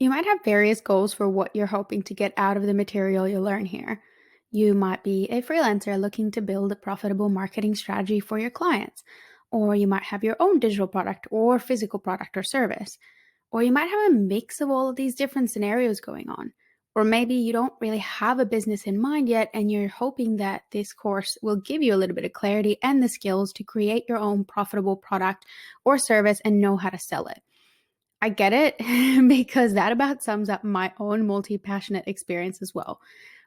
You might have various goals for what you're hoping to get out of the material you learn here. You might be a freelancer looking to build a profitable marketing strategy for your clients, or you might have your own digital product or physical product or service, or you might have a mix of all of these different scenarios going on. Or maybe you don't really have a business in mind yet, and you're hoping that this course will give you a little bit of clarity and the skills to create your own profitable product or service and know how to sell it. I get it because that about sums up my own multi passionate experience as well.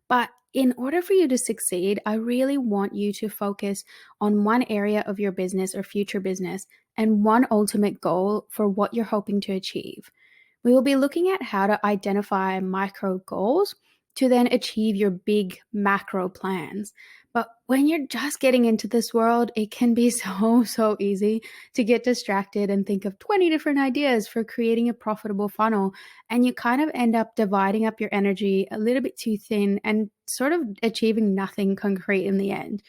But in order for you to succeed, I really want you to focus on one area of your business or future business and one ultimate goal for what you're hoping to achieve. We will be looking at how to identify micro goals to then achieve your big macro plans. But when you're just getting into this world, it can be so easy to get distracted and think of 20 different ideas for creating a profitable funnel. And you kind of end up dividing up your energy a little bit too thin and sort of achieving nothing concrete in the end.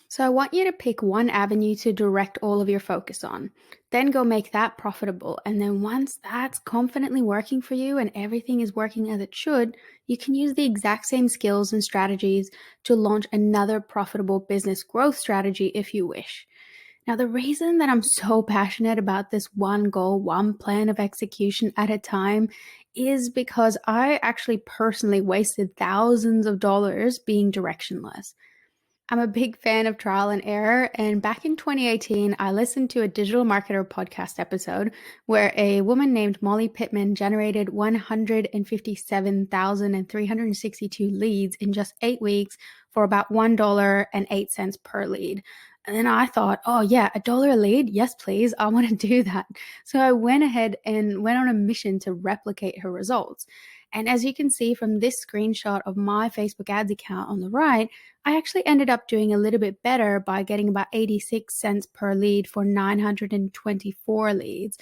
So I want you to pick one avenue to direct all of your focus on. Then go make that profitable. And then once that's confidently working for you and everything is working as it should, you can use the exact same skills and strategies to launch another profitable business growth strategy if you wish. Now, the reason that I'm so passionate about this one goal, one plan of execution at a time is because I actually personally wasted thousands of dollars being directionless. I'm a big fan of trial and error. And back in 2018, I listened to a digital marketer podcast episode where a woman named Molly Pittman generated 157,362 leads in just 8 weeks for about $1.08 per lead. And then I thought, oh, yeah, $1 a lead? Yes, please. I want to do that. So I went ahead and went on a mission to replicate her results. And as you can see from this screenshot of my Facebook ads account on the right, I actually ended up doing a little bit better by getting about 86 cents per lead for 924 leads.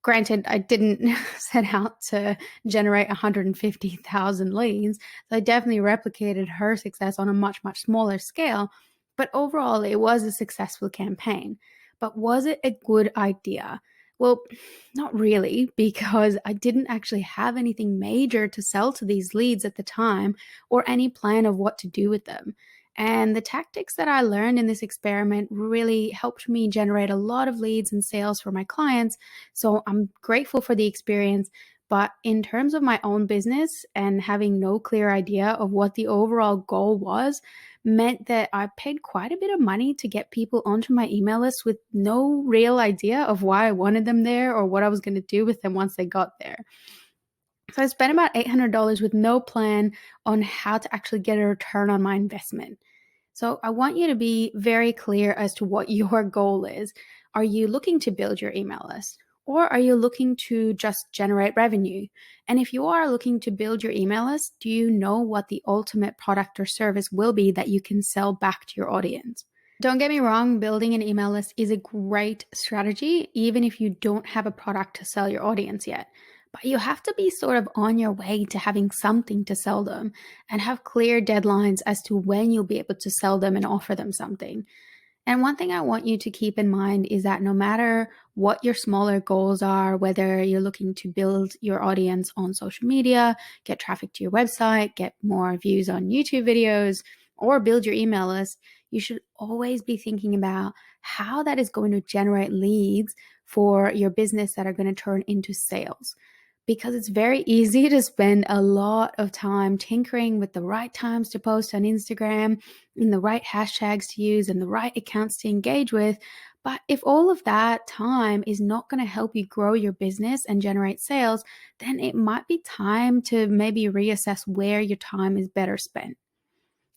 Granted, I didn't set out to generate 150,000 leads, so I definitely replicated her success on a much smaller scale, but overall it was a successful campaign. But was it a good idea? Well, not really, because I didn't actually have anything major to sell to these leads at the time or any plan of what to do with them. And the tactics that I learned in this experiment really helped me generate a lot of leads and sales for my clients. So I'm grateful for the experience. But in terms of my own business and having no clear idea of what the overall goal was, meant that I paid quite a bit of money to get people onto my email list with no real idea of why I wanted them there or what I was going to do with them once they got there. So I spent about $800 with no plan on how to actually get a return on my investment. So I want you to be very clear as to what your goal is. Are you looking to build your email list? Or are you looking to just generate revenue? And if you are looking to build your email list, do you know what the ultimate product or service will be that you can sell back to your audience? Don't get me wrong, building an email list is a great strategy, even if you don't have a product to sell your audience yet. But you have to be sort of on your way to having something to sell them and have clear deadlines as to when you'll be able to sell them and offer them something. And one thing I want you to keep in mind is that no matter what your smaller goals are, whether you're looking to build your audience on social media, get traffic to your website, get more views on YouTube videos, or build your email list, you should always be thinking about how that is going to generate leads for your business that are going to turn into sales. Because it's very easy to spend a lot of time tinkering with the right times to post on Instagram, and the right hashtags to use, and the right accounts to engage with. But if all of that time is not going to help you grow your business and generate sales, then it might be time to maybe reassess where your time is better spent.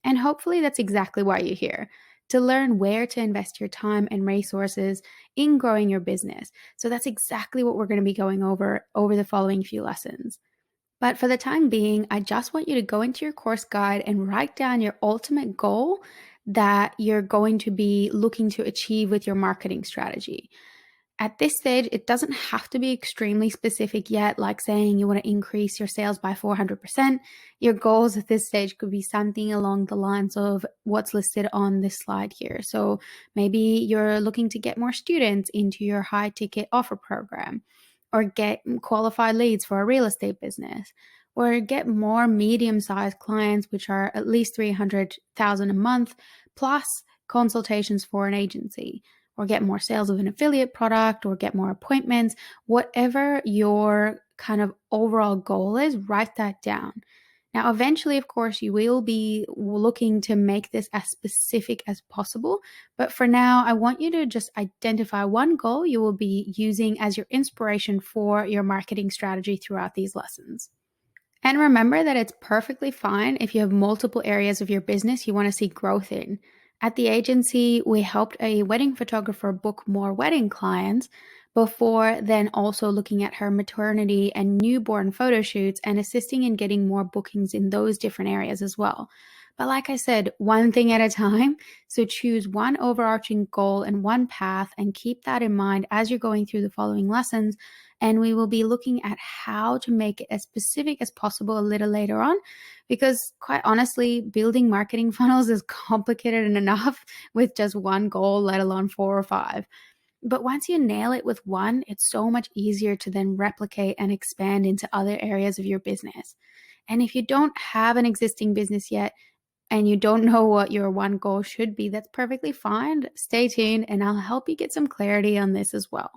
And hopefully that's exactly why you're here, to learn where to invest your time and resources in growing your business. So that's exactly what we're going to be going over the following few lessons. But for the time being, I just want you to go into your course guide and write down your ultimate goal that you're going to be looking to achieve with your marketing strategy. At this stage, it doesn't have to be extremely specific yet, like saying you want to increase your sales by 400%. Your goals at this stage could be something along the lines of what's listed on this slide here. So maybe you're looking to get more students into your high ticket offer program. or get qualified leads for a real estate business, or get more medium-sized clients, which are at least 300,000 a month, plus consultations for an agency, or get more sales of an affiliate product, or get more appointments. Whatever your kind of overall goal is, write that down. Now, eventually, of course, you will be looking to make this as specific as possible. But for now, I want you to just identify one goal you will be using as your inspiration for your marketing strategy throughout these lessons. And remember that it's perfectly fine if you have multiple areas of your business you want to see growth in. At the agency, we helped a wedding photographer book more wedding clients before then also looking at her maternity and newborn photo shoots and assisting in getting more bookings in those different areas as well. But like I said, one thing at a time. So choose one overarching goal and one path and keep that in mind as you're going through the following lessons, and we will be looking at how to make it as specific as possible a little later on, because quite honestly, building marketing funnels is complicated enough with just one goal, let alone four or five. But once you nail it with one, it's so much easier to then replicate and expand into other areas of your business. And if you don't have an existing business yet and you don't know what your one goal should be, that's perfectly fine. Stay tuned and I'll help you get some clarity on this as well.